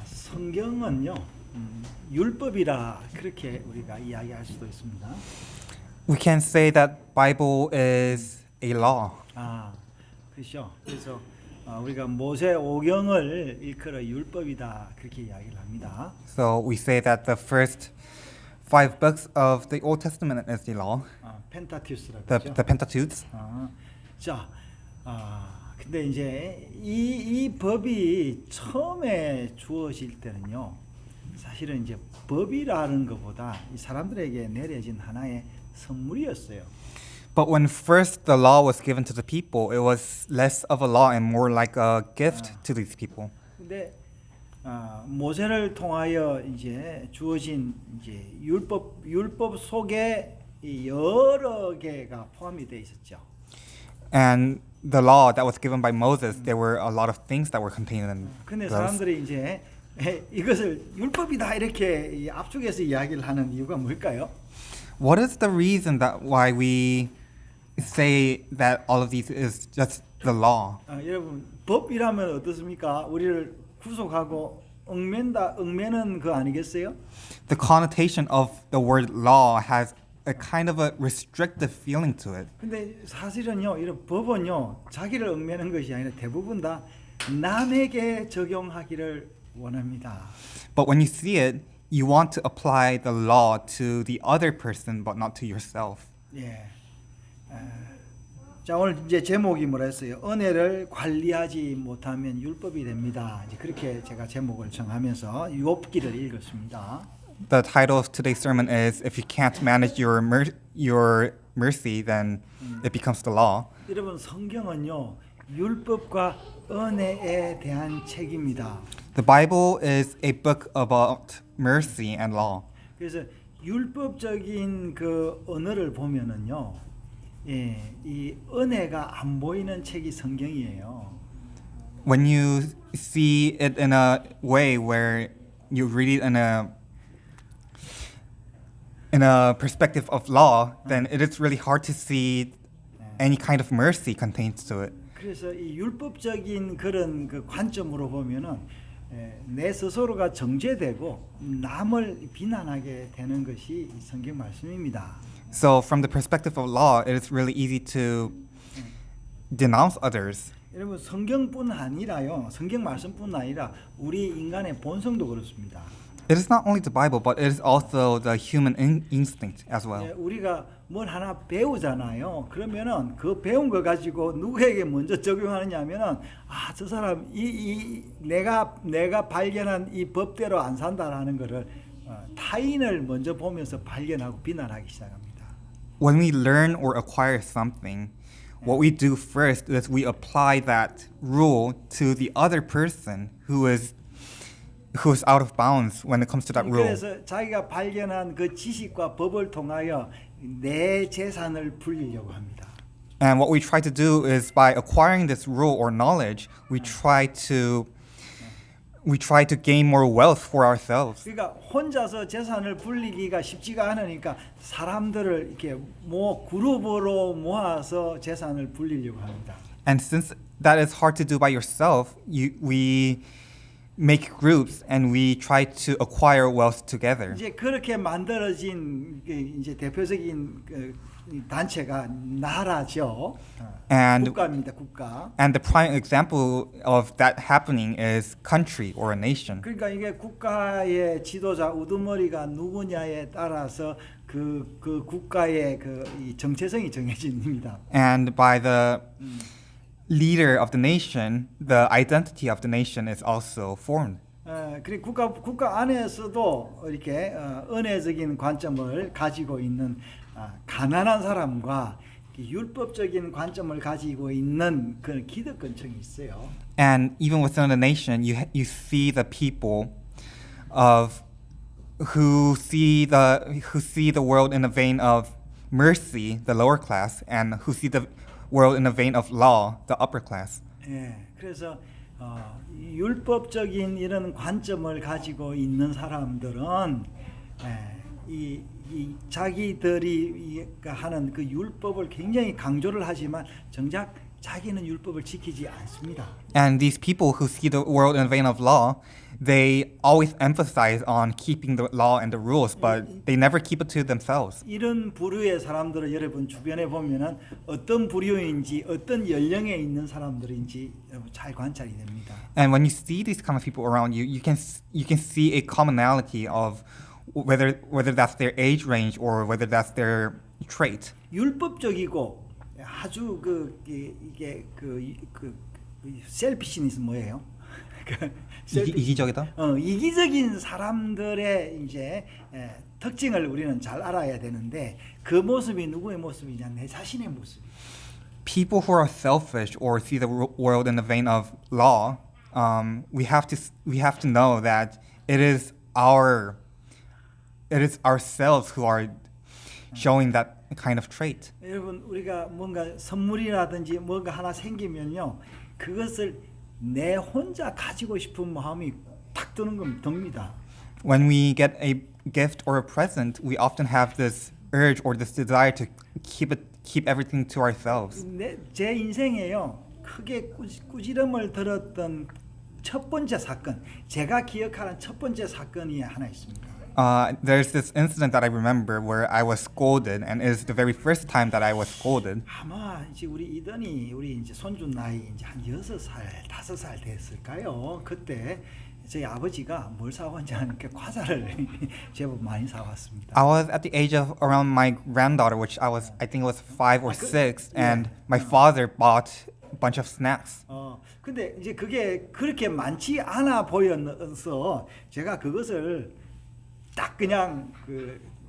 성경은요, 율법이라 그렇게 우리가 이야기할 수도 있습니다. We can say that Bible is a law. 그렇죠. 그래서 우리가 모세 오경을 일컬어 율법이다 그렇게 이야기를 합니다. So we say that the first 5 books of the Old Testament is the law, 펜타튜스라고 the, 그러죠. the Pentateuch. 자, 근데 이제 이 법이 처음에 주어질 때는요, 사실은 이제 법이라는 것보다 이 사람들에게 내려진 하나의 선물이었어요. But when first the law was given to the people, it was less of a law and more like a gift to these people. 근데 모세를 통하여 이제 주어진 이제 율법 속에 이 여러 개가 포함이 돼 있었죠. And the law that was given by Moses, there were a lot of things that were contained in 근데 those. 사람들이 이제 이것을 율법이다 이렇게 이 압축해서 이야기를 하는 이유가 뭘까요? What is the reason that why we say that all of these is just the law? 여러분 법이라면 어떻습니까? 우리를 구속하고 얽매는 그 아니겠어요? The connotation of the word law has a kind of a restrictive feeling to it. 근데 사실은요, 이런 법은요, 자기를 얽매는 것이 아니라 대부분 다 남에게 적용하기를 원합니다. But when you see it, you want to apply the law to the other person but not to yourself. 예. 자, 오늘 이제 제목이 뭐라 했어요? 은혜를 관리하지 못하면 율법이 됩니다. 이제 그렇게 제가 제목을 정하면서 욥기를 읽었습니다. The title of today's sermon is If you can't manage your mercy, then it becomes the law. 여러분 성경은요, 율법과 은혜에 대한 책입니다. The Bible is a book about mercy and law. 그래서 율법적인 그 언어를 보면은요, 이 은혜가 안 보이는 책이 성경이에요. When you see it in a way where you read it in a perspective of law, then it is really hard to see any kind of mercy contained to it. 그래서 이 율법적인 그런 그 관점으로 보면은 내 스스로가 정죄되고 남을 비난하게 되는 것이 이 성경 말씀입니다. So from the perspective of law, it is really easy to denounce others. 여러분 성경뿐 아니라요, 성경 말씀뿐 아니라 우리 인간의 본성도 그렇습니다. It is not only the Bible, but it is also the human instinct as well. 우리가 뭘 하나 배우잖아요. 그러면은 그 배운 거 가지고 누구에게 먼저 적용하느냐면은 저 사람 내가 발견한 이 법대로 안 산다라는 거를 타인을 먼저 보면서 발견하고 비난하기 시작합니다. When we learn or acquire something, what we do first is we apply that rule to the other person who is out of bounds when it comes to that rule. 그래서 자기가 발견한 그 지식과 법을 통하여 내 재산을 불리려고 합니다. And what we try to do is by acquiring this rule or knowledge, we try to gain more wealth for ourselves. 그러니까 혼자서 재산을 불리기가 쉽지가 않으니까 사람들을 이렇게 그룹으로 모아서 재산을 불리려고 합니다. And since that is hard to do by yourself, we make groups and we try to acquire wealth together. 이제 그렇게 만들어진 이제 대표적인 단체가 나라죠. And 국가입니다, 국가. And the prime example of that happening is country or a nation. 그러니까 이게 국가의 지도자 우두머리가 누구냐에 따라서 그 국가의 이 정체성이 정해집니다. And by the leader of the nation, the identity of the nation is also formed. 그리고 국가 안에서도 이렇게 은혜적인 관점을 가지고 있는 가난한 사람과 율법적인 관점을 가지고 있는 그런 기득권층이 있어요. And even within the nation, you see the people who see the world in the vein of mercy, the lower class, and who see the world in the vein of law, the upper class. 그래서 율법적인 이런 관점을 가지고 있는 사람들은 이 자기들이 하는 그 율법을 굉장히 강조를 하지만 정작 자기는 율법을 지키지 않습니다. And these people who see the world in the vein of law, they always emphasize on keeping the law and the rules, but they never keep it to themselves. 이런 부류의 사람들을 여러분 주변에 보면은 어떤 부류인지 어떤 연령에 있는 사람들인지 여러분 잘 관찰이 됩니다. And when you see these kind of people around you, you can see a commonality of whether that's their age range or whether that's their trait. 율법적이고 아주 이게 셀피시니스 뭐예요? 이기적이다? 이기적인 사람들의 이제 특징을 우리는 잘 알아야 되는데 그 모습이 누구의 모습이냐? 내 자신의 모습. People who are selfish or see the world in the vein of law, we have to know that it is ourselves who are showing that kind of trait. 여러분 우리가 뭔가 선물이라든지 뭔가 하나 생기면요 그것을 내 혼자 가지고 싶은 마음이 탁 듭니다. When we get a gift or a present, we often have this urge or this desire to keep everything to ourselves. 제 인생에요 크게 꾸지람을 들었던 첫 번째 사건, 제가 기억하는 첫 번째 사건이 하나 있습니다. There's this incident that I remember where I was scolded, and it is the very first time that I was scolded. 아마 이제 우리 이든이 우리 이제 손주 나이 이제 한 6살, 5살 됐을까요? 그때 저희 아버지가 뭘 사왔는지 하니까 과자를 제법 많이 사왔습니다. I was at the age of around my granddaughter, I think it was 5 or 6, and my father bought a bunch of snacks. 근데 이제 그게 그렇게 많지 않아 보여서 제가 그것을 딱 그냥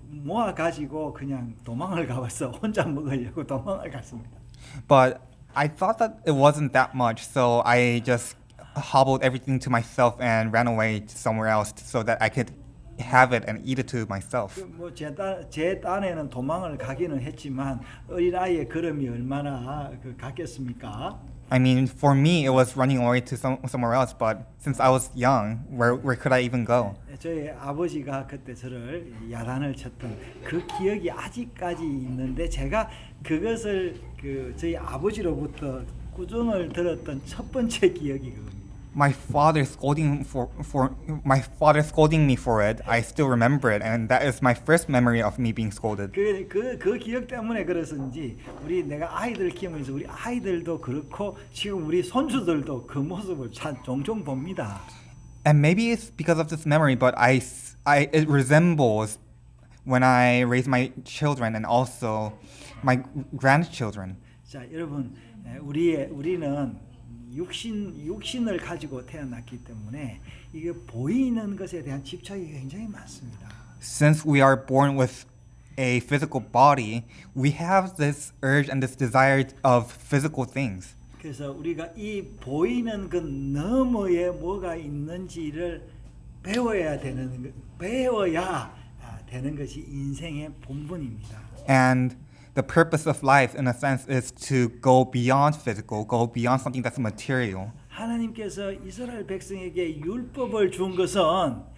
모아 가지고 그냥 도망을 가봤어. 혼자 먹으려고 도망을 갔습니다. But I thought that it wasn't that much, so I just hobbled everything to myself and ran away to somewhere else so that I could have it and eat it to myself. 제 딴에는 도망을 가기는 했지만 어린 아이의 걸음이 얼마나 갔겠습니까? I mean, for me, it was running away to somewhere else. But since I was young, where could I even go? 저희 아버지가 그때 저를 야단을 쳤던 그 기억이 아직까지 있는데 제가 그것을 저희 아버지로부터 꾸중을 들었던 첫 번째 기억이 그겁니다. My father scolding me for it. I still remember it, and that is my first memory of me being scolded. 그 기억 때문에 그래서인지 내가 아이들 키우면서 우리 아이들도 그렇고 지금 우리 손주들도 그 모습을 종종 봅니다. And maybe it's because of this memory, but it resembles when I raise my children and also my grandchildren. 자, 여러분, 우리는 육신을 가지고 태어났기 때문에 이게 보이는 것에 대한 집착이 굉장히 많습니다. Since we are born with a physical body, we have this urge and this desire of physical things. 그래서 우리가 이 보이는 그 너머에 뭐가 있는지를 배워야 되는 것이 인생의 본분입니다. And the purpose of life, in a sense, is to go beyond physical, go beyond something that's material. 하나님께서 이스라엘 백성에게 율법을 준 것은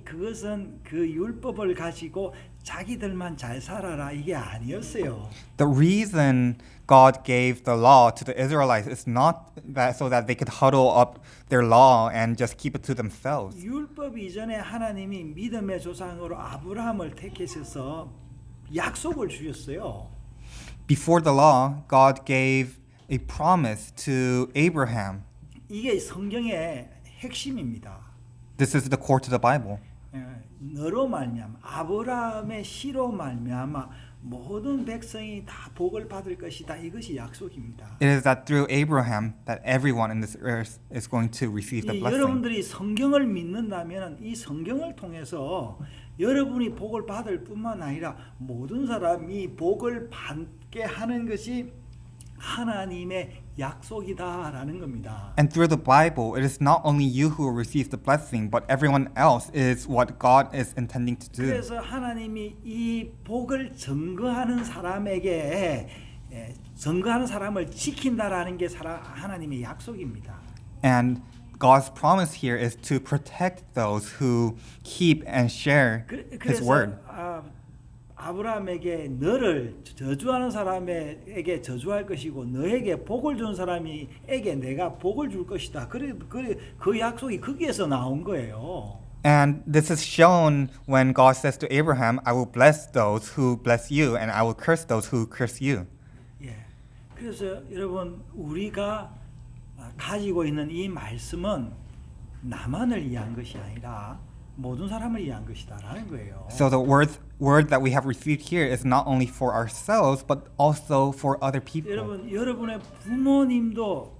그것은 그 율법을 가지고 자기들만 잘 살아라 이게 아니었어요. The reason God gave the law to the Israelites is not that so that they could huddle up their law and just keep it to themselves. 율법 이전에 하나님이 믿음의 조상으로 아브라함을 택하셔서 약속을 주셨어요. Before the law, God gave a promise to Abraham. 이게 성경의 핵심입니다. This is the core to the Bible. 너로 말미암아 아브라함의 씨로 말미암아 모든 백성이 다 복을 받을 것이다. 이것이 약속입니다. It is that through Abraham that everyone in this earth is going to receive the blessing. 여러분들이 성경을 믿는다면 이 성경을 통해서 여러분이 복을 받을 뿐만 아니라 모든 사람이 복을 받게 하는 것이 하나님의 약속이다라는 겁니다. And through the Bible, it is not only you who will receive the blessing, but everyone else is what God is intending to do. 그래서 하나님이 이 복을 증거하는 사람에게 증거하는 사람을 지킨다라는 게 하나님의 약속입니다. And God's promise here is to protect those who keep and share His word. 아브라함에게 너를 저주하는 사람에게 저주할 것이고 너에게 복을 준 사람에게 내가 복을 줄 것이다. 그 약속이 거기에서 나온 거예요. And this is shown when God says to Abraham, I will bless those who bless you, and I will curse those who curse you. 예. 그래서 여러분 우리가 가지고 있는 이 말씀은 나만을 위한 것이 아니라 모든 사람을 위한 것이다라는 거예요. So the word that we have received here is not only for ourselves, but also for other people. 여러분의 부모님도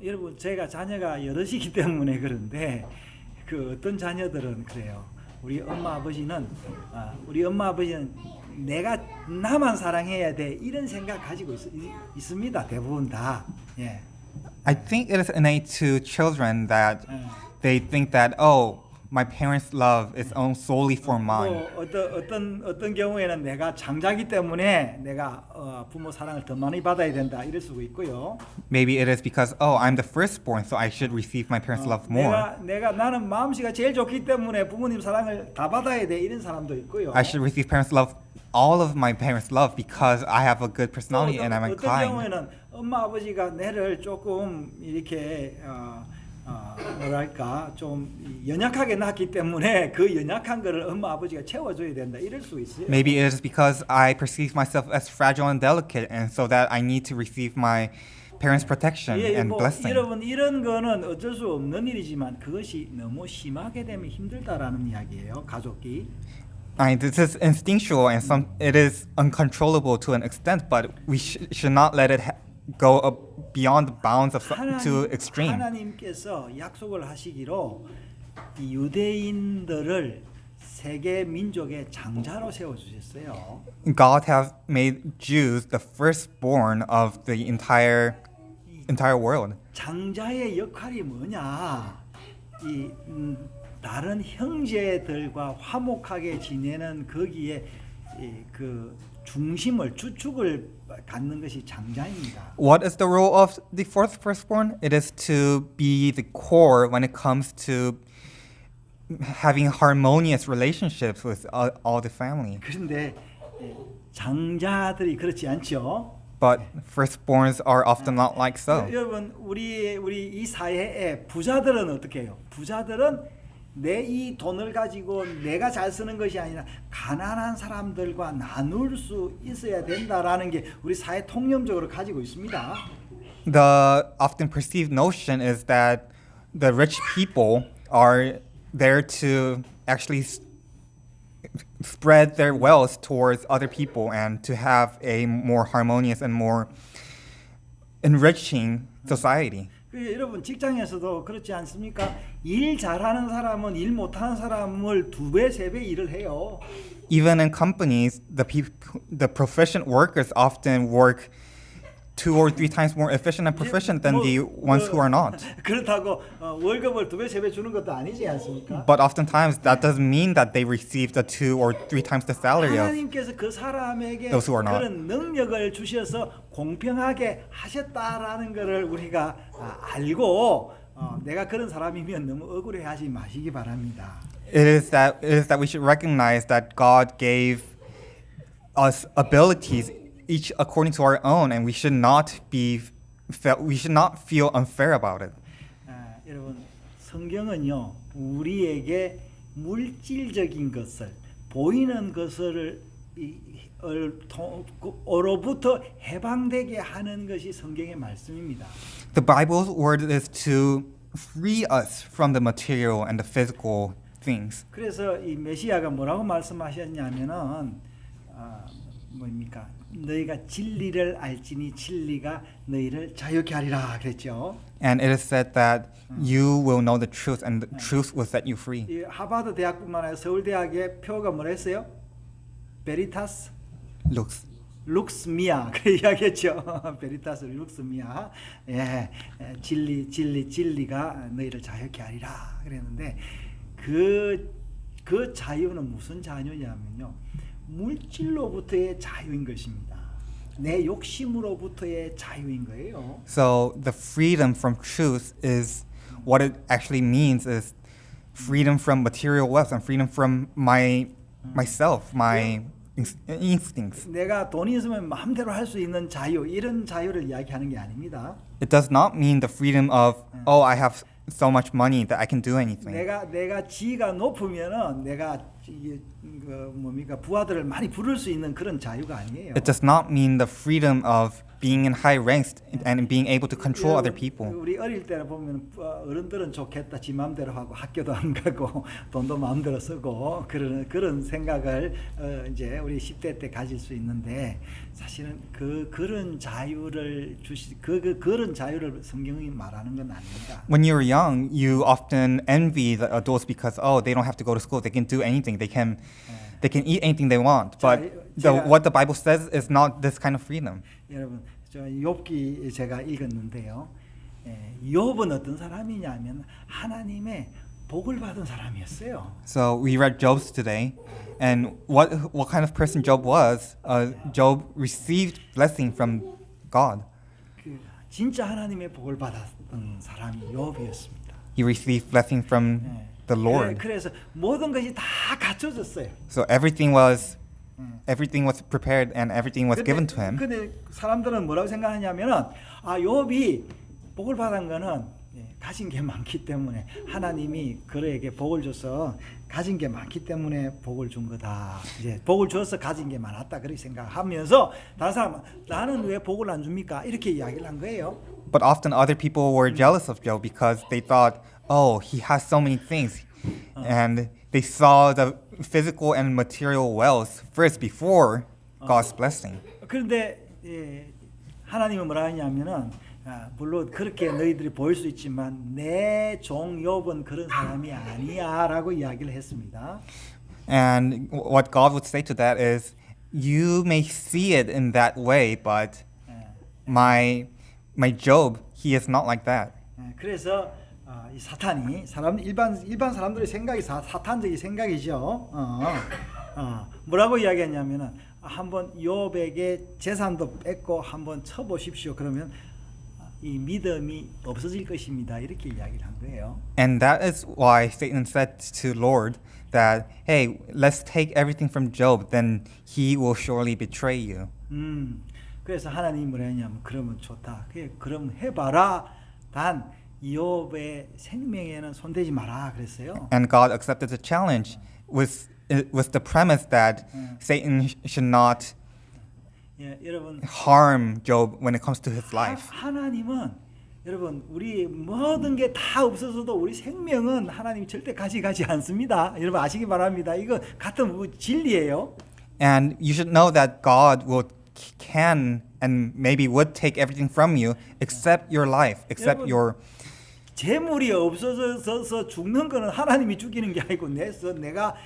여러분 제가 자녀가 여럿이기 때문에 그런데 그 어떤 자녀들은 그래요. 우리 엄마 아버지는 내가 나만 사랑해야 돼 이런 생각 가지고 있습니다. 대부분 다. 예. I think it is innate to children that 예. they think that, oh, my parents' love is solely for mine. 어떤 경우에는 내가 장자기 때문에 내가 부모 사랑을 더 많이 받아야 된다 이럴 수도 있고요. Maybe it is because, oh, I'm the firstborn, so I should receive my parents' love more. 나는 마음씨가 제일 좋기 때문에 부모님 사랑을 다 받아야 돼 이런 사람도 있고요. I should receive parents' love, all of my parents' love, because I have a good personality and I'm 어떤 kind. 경우에는 엄마 아버지가 내를 조금 이렇게 뭐랄까 좀 연약하게 낳기 때문에 그 연약한 거를 엄마 아버지가 채워줘야 된다 이럴 수 있어요. Maybe it is because I perceive myself as fragile and delicate, and so that I need to receive my parents' protection and blessing. 여러분 이런 거는 어쩔 수 없는 일이지만 그것이 너무 심하게 되면 힘들다라는 이야기예요. 가족이. This is instinctual and it is uncontrollable to an extent, but we should not let it go beyond the bounds to extreme. 하나님께서 약속을 하시기로 이 유대인들을 세계 민족의 장자로 세워 주셨어요. God has made Jews the firstborn of the entire world. 장자의 역할이 뭐냐? 다른 형제들과 화목하게 지내는 거기에 그 주축을 갖는 것이 장자입니다. What is the role of the firstborn? It is to be the core when it comes to having harmonious relationships with all the family. 그런데 장자들이 그렇지 않죠. But firstborns are often not like so. 여러분 우리 이 사회에 부자들은 어떻게 해요? 부자들은 내 이 돈을 가지고 내가 잘 쓰는 것이 아니라 가난한 사람들과 나눌 수 있어야 된다라는 게 우리 사회 통념적으로 가지고 있습니다. The often perceived notion is that the rich people are there to actually spread their wealth towards other people and to have a more harmonious and more enriching society. 여러분 직장에서도 그렇지 않습니까? 일 잘하는 사람은 일 못하는 사람을 2배, 3배 일을 해요. Even in companies, the proficient workers often work 2 or 3 times more efficient and proficient than the ones who are not. 그렇다고 월급을 2배, 3배 주는 것도 아니지 않습니까? But oftentimes that doesn't mean that they receive the 2 or 3 times the salary of 하나님께서 그 사람에게 those who are not. 그런 능력을 주셔서 공평하게 하셨다라는 것을 우리가 알고 내가 그런 사람이면 너무 억울해하지 마시기 바랍니다. It is that we should recognize that God gave us abilities each according to our own, and we should not feel unfair about it. 여러분 성경은요 우리에게 물질적인 것을 보이는 것을 어로부터 해방되게 하는 것이 성경의 말씀입니다. The Bible's word is to free us from the material and the physical things. 그래서 이 메시아가 뭐라고 말씀하셨냐면은 뭡니까? 너희가 진리를 알지니 진리가 너희를 자유케 하리라 그랬죠. And it is said that you will know the truth, and the truth will set you free. 이 하버드 대학뿐만 아니라 서울 대학의 표가 뭐라 했어요? 베리타스 룩스미아 그 이야기했죠. 베리타스 룩스미아. 예, 진리가 너희를 자유케 하리라 그랬는데 그 자유는 무슨 자유냐면요. 물질로부터의 자유인 것입니다. 내 욕심으로부터의 자유인 거예요. So the freedom from truth is what it actually means is freedom from material wealth and freedom from myself, my instincts. 내가 돈이 있으면 마음대로 할 수 있는 자유 이런 자유를 이야기하는 게 아닙니다. It does not mean the freedom of, oh, I have so much money that I can do anything. 내가 지위가 높으면은 내가 부하들을 많이 부를 수 있는 그런 자유가 아니에요. It does not mean the freedom of being in high ranks and being able to control other people. 우리 어릴 때를 보면 어른들은 좋겠다, 지 마음대로 하고 학교도 안 가고 돈도 마음대로 쓰고 그런 생각을 이제 우리 10대 때 가질 수 있는데 사실은 그런 자유를 그런 자유를 성경이 말하는 건 아닙니다. When you're young, you often envy the adults because they don't have to go to school. They can do anything. They can eat anything they want. But what the Bible says is not this kind of freedom. 여러분, 저 욥기 제가 읽었는데요. 욥은 어떤 사람이냐면 하나님의 복을 받은 사람이었어요. So we read Job's today, and what kind of person Job was? Job received blessing from God. 진짜 하나님의 복을 받았던 사람이 욥이었습니다. He received blessing from the Lord. 그래서 모든 것이 다 갖춰졌어요. So everything was prepared and everything was given to him. 근데 사람들은 뭐라고 생각하냐면은 욥이 복을 받은 거는 가진 게 많기 때문에 하나님이 그에게 복을 줘서 가진 게 많기 때문에 복을 준 거다. 이제 복을 줘서 가진 게 많았다 그렇게 생각하면서 다른 사람은 나는 왜 복을 안 줍니까? 이렇게 이야기를 한 거예요. But often other people were jealous of Job because they thought, oh, he has so many things. And they saw the physical and material wealth first before God's blessing. 그런데 하나님은 뭐라 하냐면은 물론 그렇게 너희들이 보일 수 있지만 내 종 욥은 그런 사람이 아니야라고 이야기를 했습니다. And what God would say to that is, you may see it in that way, but my Job, he is not like that. 그래서 이 사탄이 일반 사람들의 생각이 사탄적인 생각이죠. 뭐라고 이야기했냐면은 한번 욥에게 재산도 뺏고 한번 쳐보십시오. 그러면 이 믿음이 없어질 것입니다. 이렇게 이야기를 한 거예요. And that is why Satan said to Lord that, hey, let's take everything from Job, then he will surely betray you. 그래서 하나님이 뭐라 했냐면 그러면 좋다. 그럼 해봐라. 단 욥의 생명에는 손대지 마라 그랬어요. And God accepted the challenge with the premise that Satan should not 여러분 harm Job when it comes to his life. 하나님은 여러분 우리 모든 게 다 없어서도 우리 생명은 하나님이 절대 가져가지 않습니다. 여러분 아시기 바랍니다. 이거 같은 진리예요. And you should know that God can and maybe would take everything from you except your life, except your 재물이 없어져서 죽는 거는 하나님이 죽이는 게 아니고 내가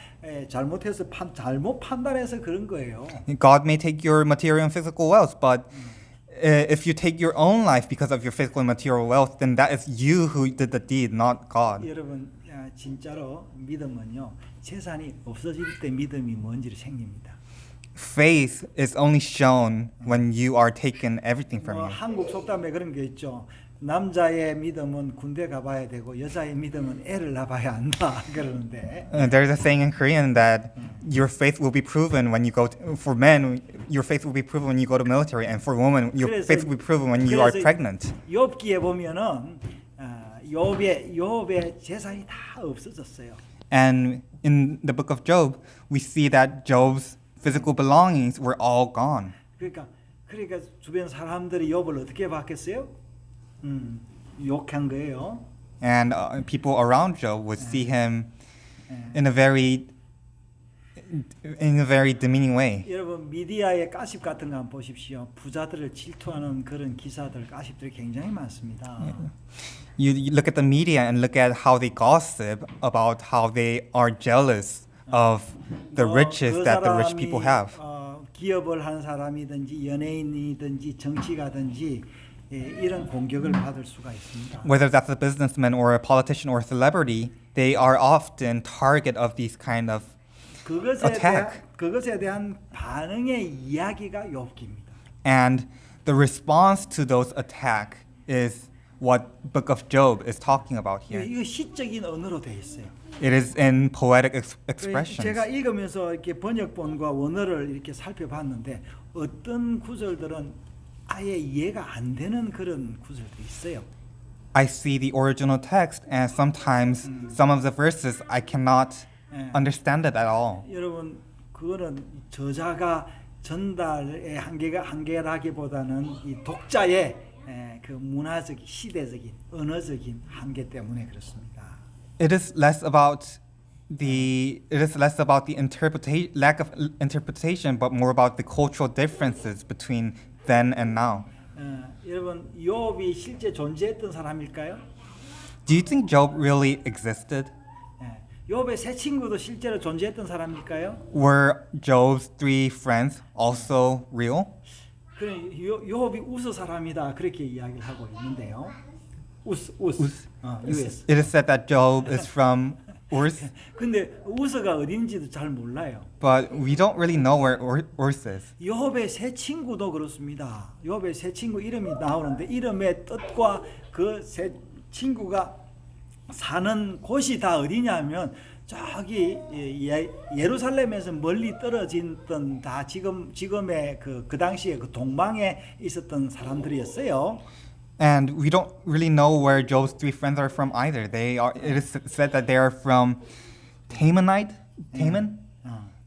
잘못해서 잘못 판단해서 그런 거예요. God may take your material and physical wealth, but if you take your own life because of your physical and material wealth, then that is you who did the deed, not God. 여러분 진짜로 믿음은요 재산이 없어질 때 믿음이 뭔지를 생깁니다. Faith is only shown when you are taken everything from you. 한국 속담에 그런 게 있죠. 남자의 믿음은 군대 가봐야 되고 여자의 믿음은 애를 낳아야 한다 그러는데. There's a saying in Korean that your faith will be proven when you go. For men, your faith will be proven when you go to military, and for women, your faith will be proven when you are pregnant. 욥기에 보면은 욥의 재산이 다 없어졌어요. And in the book of Job, we see that Job's physical belongings were all gone. 그러니까 주변 사람들이 욥을 어떻게 봤겠어요? 욕한 거예요. And people around Job would see him in a very demeaning way. 여러분 미디어의 가십 같은 거 한번 보십시오. 부자들을 질투하는 그런 기사들, 가십들이 굉장히 많습니다. You look at the media and look at how they gossip about how they are jealous of the riches that the rich people have. 기업을 하는 사람이든지 연예인이든지 정치가든지 이런 공격을 받을 수가 있습니다. Whether that's a businessman or a politician or a celebrity, they are often target of these kind of attack. 그것에 대한 반응의 이야기가 욥기입니다. And the response to those attacks is what book of Job is talking about here. 이거 시적인 언어로 돼 있어요. It is in poetic 그래서 expressions. 제가 읽으면서 이렇게 번역본과 원어를 이렇게 살펴봤는데 어떤 구절들은 아예 이해가 안 되는 그런 구절도 있어요. I see the original text, and sometimes some of the verses I cannot 예. understand it at all. 여러분 그거는 저자가 전달의 한계라기보다는 이 독자의 그 문화적인 시대적인 언어적인 한계 때문에 그렇습니다. It is less about the lack of interpretation, but more about the cultural differences between then and now. 여러분 욥이 실제 존재했던 사람일까요? Do you think Job really existed? 욥의 세 친구도 실제로 존재했던 사람일까요? Were Job's three friends also real? 그래 욥이 우스 사람이다 그렇게 이야기를 하고 있는데요. 우스. US. It is said that Job is from Urs, 근데 우스가 어딘지도 잘 몰라요. but we don't really know where Urs is. 욥의 세 친구도 그렇습니다. 욥의 세 친구 이름이 나오는데 이름의 뜻과 그 세 친구가 사는 곳이 다 어디냐면 저기 예루살렘에서 멀리 떨어졌던 다 지금의 그 당시에 그 동방에 있었던 사람들이었어요. And we don't really know where Job's three friends are from either. It is said that they are from Taman,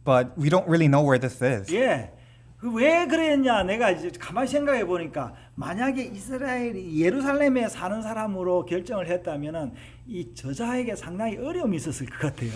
but we don't really know where this is. 예. 왜 그랬냐? 내가 이제 가만히 생각해 보니까 만약에 이스라엘이 예루살렘에 사는 사람으로 결정을 했다면은 이 저자에게 상당히 어려움이 있었을 것 같아요.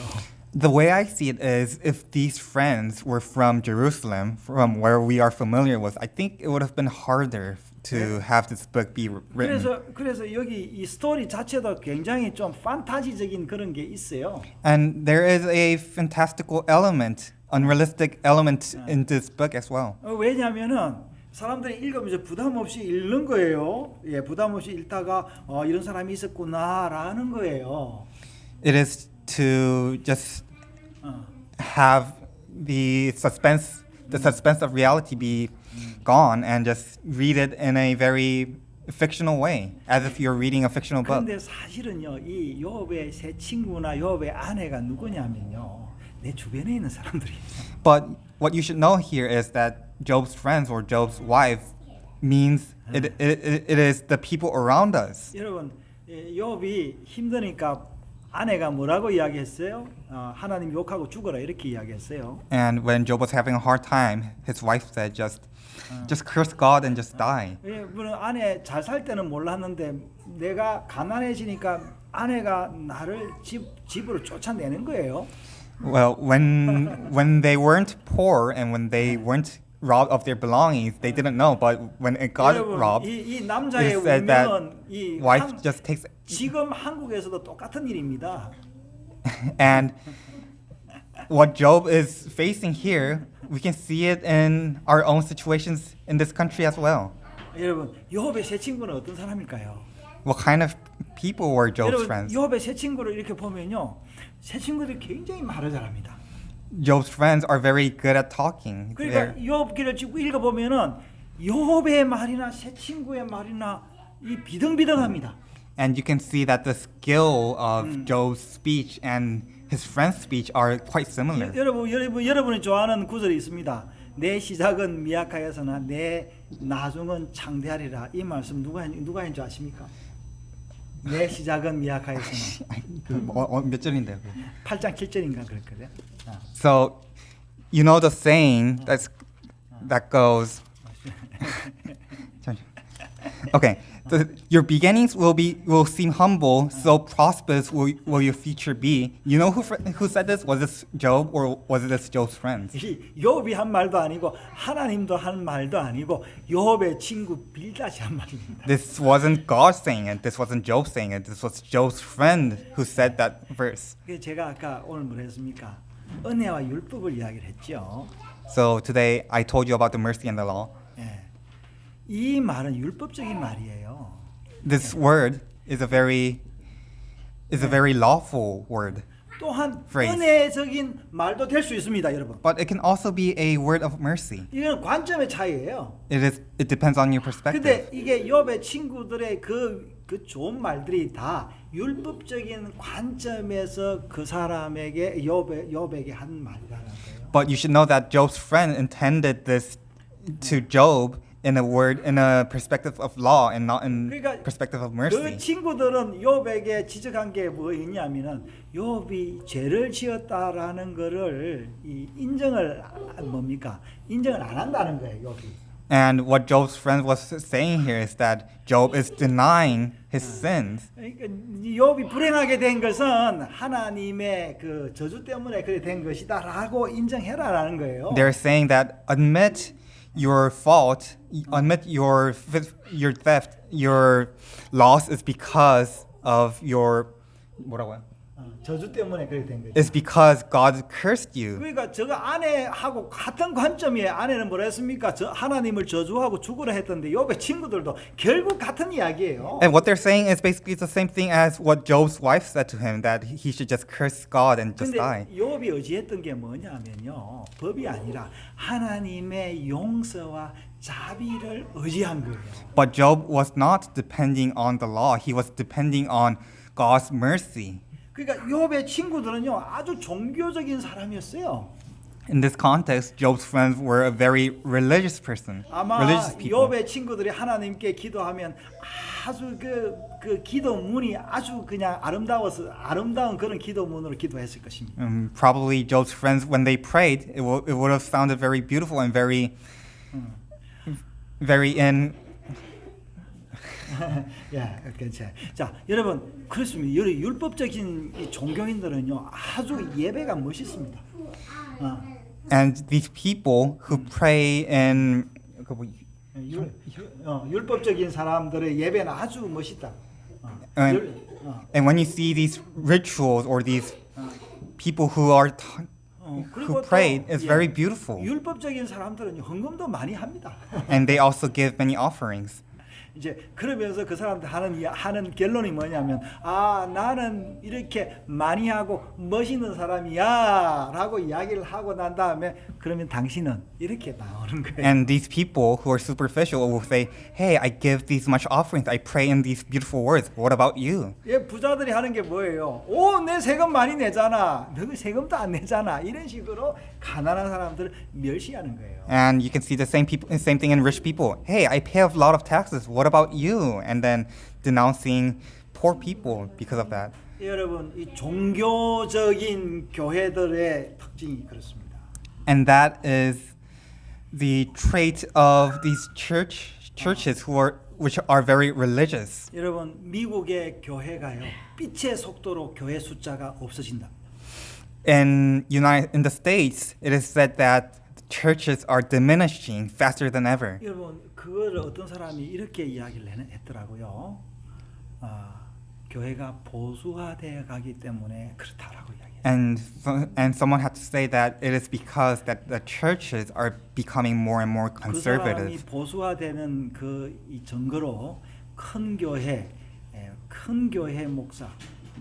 The way I see it is, if these friends were from Jerusalem, from where we are familiar with, I think it would have been harder to have this book be written. 그래서 여기 이 스토리 자체도 굉장히 좀 판타지적인 그런 게 있어요. And there is a fantastical element, unrealistic element in this book as well. 왜냐하면은 사람들이 읽으면서 부담 없이 읽는 거예요. 예, 부담 없이 읽다가 이런 사람이 있었구나라는 거예요. It is to just have the suspense of reality be gone and just read it in a very fictional way, as if you're reading a fictional book. 그런데 사실은요, 이 욥의 세 친구나 욥의 아내가 누구냐면요, 내 주변에 있는 사람들이에요. But what you should know here is that Job's friends or Job's wife means it is the people around us. 여러분, 욥이 힘드니까 아내가 뭐라고 이야기했어요? 하나님 욕하고 죽어라 이렇게 이야기했어요. And when Job was having a hard time, his wife said, just curse God and just die. 물론 아내 잘 살 때는 몰랐는데 내가 가난해지니까 아내가 나를 집으로 쫓아내는 거예요. Well, when they weren't poor and when they weren't robbed of their belongings, they didn't know. But when it got robbed, 이 남자의 it said that 운명은 이 wife just takes. 지금 한국에서도 똑같은 일입니다. And what Job is facing here, we can see it in our own situations in this country as well. 여러분, 욥의 세 친구는 어떤 사람일까요? What kind of people were Job's 여러분, friends? 욥의 세 친구를 이렇게 보면요, 세 친구들이 굉장히 말을 잘합니다. Job's friends are very good at talking. 그러니까 욥기를 쭉 읽어보면은 욥의 말이나 세 친구의 말이나 이 비등비등합니다. And you can see that the skill of Job's speech and his friend's speech are quite similar. 여러분이 좋아하는 구절이 있습니다. 내 시작은 미약하여서나 내 나중은 창대하리라. 이 말씀 누가 한 줄 아십니까? 내 시작은 미약하여서나. 몇 절인데요? 8장 7절인가 그랬거든요. So, you know the saying that goes. Okay, your beginnings will seem humble, so prosperous will your future be. You know who said this? Was this Job or was this Job's friends? 욥이 한 말도 아니고 하나님도 한 말도 아니고 욥의 친구 빌닷이 한 말입니다. This wasn't God saying it. This wasn't Job saying it. This was Job's friend who said that verse. 제가 아까 오늘 뭐 했습니까? 은혜와 율법을 이야기를 했죠. So today I told you about the mercy and the law. 예. 이 말은 율법적인 말이에요. This word is a very lawful word. 또한 phrase. 은혜적인 말도 될 수 있습니다, 여러분. But it can also be a word of mercy. 이건 관점의 차이예요. It depends on your perspective. 근데 이게 욥의 친구들의 그 그 좋은 말들이 다 율법적인 관점에서 그 사람에게 욥에게 한 말이라는 거예요. But you should know that Job's friend intended this to Job in a perspective of law and not in 그러니까 perspective of 그 mercy. 친구들은 욥에게 지적한 게 뭐였냐면은 욥이 죄를 지었다라는 거를 인정을 인정을 안 한다는 거예요, 욥이. And what Job's friend was saying here is that Job is denying his sins. 그러니까 욥이 불행하게 된 것은 하나님의 그 저주 때문에 그렇게 된 것이다라고 인정해라라는 거예요. They're saying that admit your fault, admit your theft, your loss is because of your 뭐라고요? 저주 때문에 그렇게 된 거죠. It's because God cursed you. 그러니까 저거 아내하고 같은 관점이에요. 아내는 뭐라 했습니까? 저 하나님을 저주하고 죽으라 했던데 욥의 친구들도 결국 같은 이야기예요. And what they're saying is basically the same thing as what Job's wife said to him, that he should just curse God and just 근데 die. 욥이 의지했던 게 뭐냐면요. 법이 아니라 하나님의 용서와 자비를 의지한 거예요. But Job was not depending on the law. He was depending on God's mercy. 그러니까 욥의 친구들은요. 아주 종교적인 사람이었어요. In this context, Job's friends were a very religious person, 아마 religious people. 욥의 친구들이 하나님께 기도하면 아주 그 기도문이 아주 그냥 아름다운 그런 기도문으로 기도했을 것입니다. Probably Job's friends, when they prayed, it would have sounded very beautiful and very in. 야, 괜찮아요. 자, 여러분 그렇습니다. 율법적인 이 종교인들은요 아주 예배가 멋있습니다. And these people who pray in 율법적인 사람들의 예배는 아주 멋있다. and when you see these rituals or these people who 그리고 prayed, 또, it's very beautiful. 율법적인 사람들은 헌금도 많이 합니다. And they also give many offerings. 이제 그러면서 그 사람들 하는 결론이 뭐냐면 나는 이렇게 많이 하고 멋있는 사람이야라고 이야기를 하고 난 다음에 그러면 당신은 이렇게 나오는 거예요. And these people who are superficial will say, "Hey, I give these much offerings. I pray in these beautiful words. What about you?" 예, 부자들이 하는 게 뭐예요? 내 세금 많이 내잖아. 너 세금도 안 내잖아. 이런 식으로 가난한 사람들을 멸시하는 거예요. And you can see the same thing in rich people. Hey, I pay a lot of taxes. What about you? And then denouncing poor people because of that. 여러분, 이 종교적인 교회들의 특징이 그렇습니다. And that is the trait of these churches which are very religious. 여러분, 미국의 교회가요. 빛의 속도로 교회 숫자가 없어진다. In the States, it is said that churches are diminishing faster than ever. 여러분, 그걸 어떤 사람이 이렇게 이야기를 했더라고요. 교회가 보수화되어 가기 때문에 그렇다라고 이야기해요. And someone had to say that it is because that the churches are becoming more and more 그 사람이 conservative. 보수화되는 이 증거로 큰 교회 목사,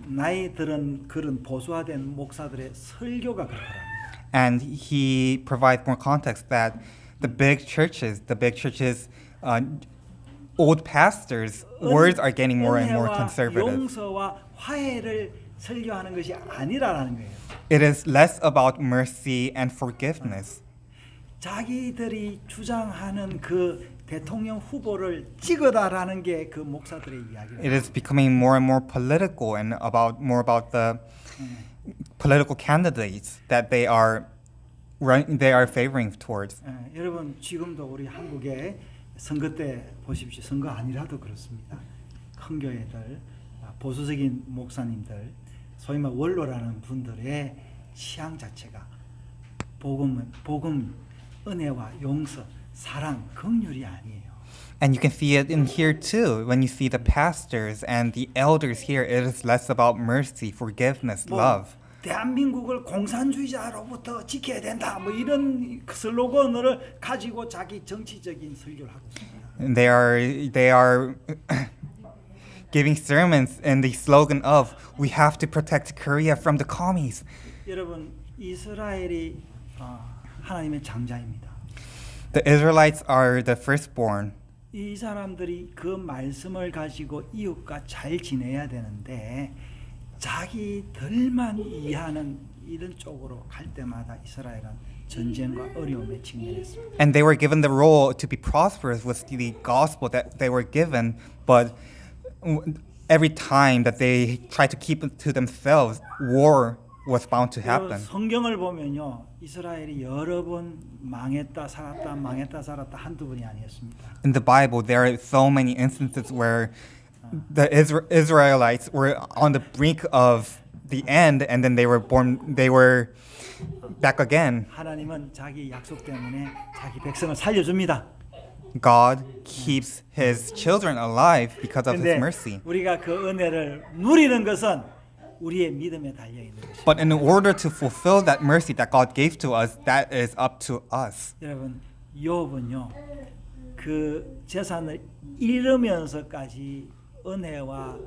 나이 들은 그런 보수화된 목사들의 설교가 그렇더라고요. And he provides more context that the big churches, old pastors' words are getting more and more 은혜와 conservative. 용서와 화해를 설교하는 것이 아니라는 거예요. It is less about mercy and forgiveness. 자기들이 주장하는 그 대통령 후보를 찍어다라는 게 그 목사들의 이야기예요. It is becoming more and more political and more about the political candidates that they are favoring towards. 여러분 지금도 우리 한국의 선거 때 보십시오. 선거 아니라도 그렇습니다. 큰 교회들, 보수적인 목사님들, 소위 말 원로라는 분들의 취향 자체가 복음, 은혜와 용서, 사랑, 긍휼이 아니에요. And you can see it in here too. When you see the pastors and the elders here, it is less about mercy, forgiveness, love. 대한민국을 공산주의자로부터 지켜야 된다. 뭐 이런 슬로건을 가지고 자기 정치적인 설교를 하고 있습니다. And they are giving sermons in the slogan of "We have to protect Korea from the commies." 여러분, 이스라엘이 하나님의 장자입니다. The Israelites are the firstborn 이 사람들이 그 말씀을 가지고 이웃과 잘 지내야 되는데 자기들만 이해하는 이런 쪽으로 갈 때마다 이스라엘은 전쟁과 어려움에 직면했습니다. And they were given the role to be prosperous with the gospel that they were given, but every time that they tried to keep it to themselves, war was bound to happen. 성경을 보면요, 이스라엘이 여러 번 망했다 살았다 한두 번이 아니었습니다. In the Bible, there are so many instances where the Israelites were on the brink of the end, and then they were back again. 하나님은 자기 약속 때문에 자기 백성을 살려줍니다. God keeps His children alive because of His 그런데 mercy. 우리가 그 은혜를 누리는 것은 우리의 믿음에 달려 있는 것입니다. But in order to fulfill that mercy that God gave to us, that is up to us. 여러분, 욥은요, 그 재산을 잃으면서까지 은혜와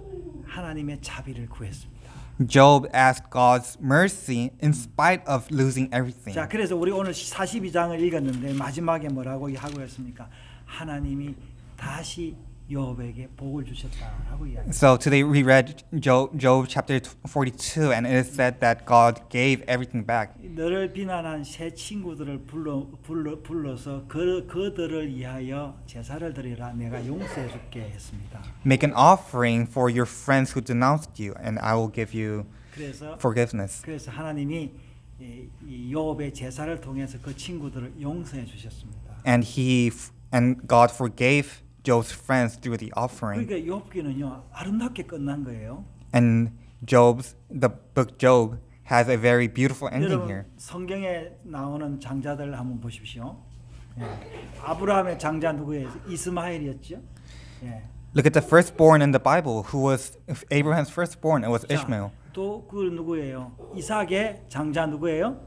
하나님의 자비를 구했습니다. Job asked God's mercy in spite of losing everything. 자, 그래서 우리 오늘 42장을 읽었는데 마지막에 뭐라고 하고 있습니까? 하나님이 다시 욥에게 복을 주셨다라고 이야기합니다. So today we read Job chapter 42, and it is said that God gave everything back. 너를 비난한 새 친구들을 불러서 그들을 위하여 제사를 드리라, 내가 용서해 줄게 했습니다. Make an offering for your friends who denounced you, and I will give you 그래서 forgiveness. 하나님이 이 욥의 제사를 통해서 그 친구들을 용서해 주셨습니다. And God forgave Job's friends through the offering. 그러니까 욥기는요, 아름답게 끝난 거예요. And the book Job has a very beautiful ending here. 여러분, 성경에 나오는 장자들 한번 보십시오. 예. 아브라함의 장자 누구예요? 이스마엘이었죠. 예. Look at the firstborn in the Bible. Who was Abraham's firstborn? It was Ishmael. 또 그 누구예요? 이삭의 장자 누구예요?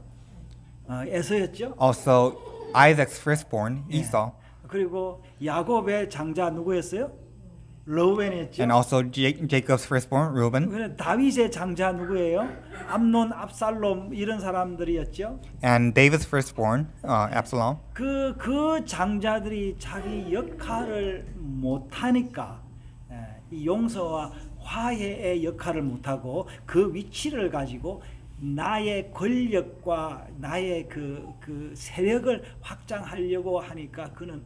에서였죠. Also, Isaac's firstborn, 예. Esau. 그리고 야곱의 장자 누구였어요? 르우벤이었죠. And also Jacob's firstborn, Reuben. 그래, 다윗의 장자 누구예요? 암논, 압살롬 이런 사람들이었죠. And David's firstborn, Absalom. 그 장자들이 자기 역할을 못하니까 이 용서와 화해의 역할을 못하고 그 위치를 가지고 나의 권력과 나의 그 세력을 확장하려고 하니까 그는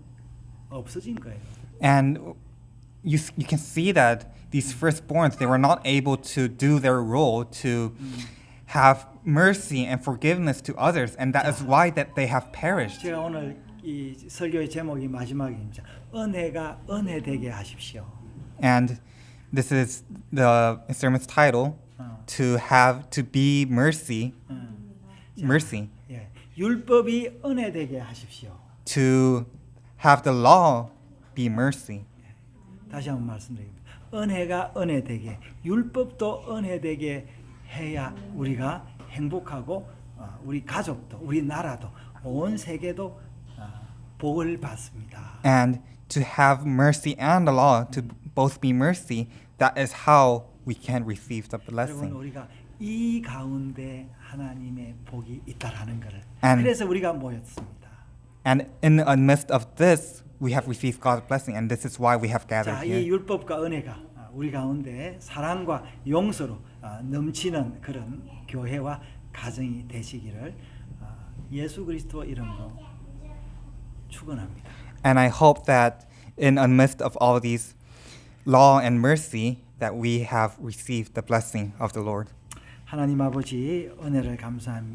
없어진 거예요. And you can see that these firstborns, they were not able to do their role to have mercy and forgiveness to others, and that is why that they have perished. 제가 오늘 이 설교의 제목이 마지막입니다. 은혜가 은혜되게 하십시오. And this is the sermon's title, to be mercy, mercy, 예, 율법이 은혜되게 하십시오. to have the law be mercy. 다시 한번 말씀드립니다. 은혜가 은혜되게, 율법도 은혜되게 해야 우리가 행복하고 우리 가족도, 우리 나라도, 온 세계도 복을 받습니다. And to have mercy and the law to both be mercy, that is how we can receive the 여러분, blessing. 우리가 이 가운데 하나님의 복이 있다라는 것을, And- 그래서 우리가 모였습니다. And in the midst of this, we have received God's blessing, and this is why we have gathered 자, 이 here. 율법과 은혜가 우리 가운데 사랑과 용서로 넘치는 그런 교회와 가정이 되시기를 예수 그리스도 이름으로 축원합니다. And I hope that in the midst of all these law and mercy, that we have received the blessing of the Lord. 하나님 아버지, 은혜를 감사합니다.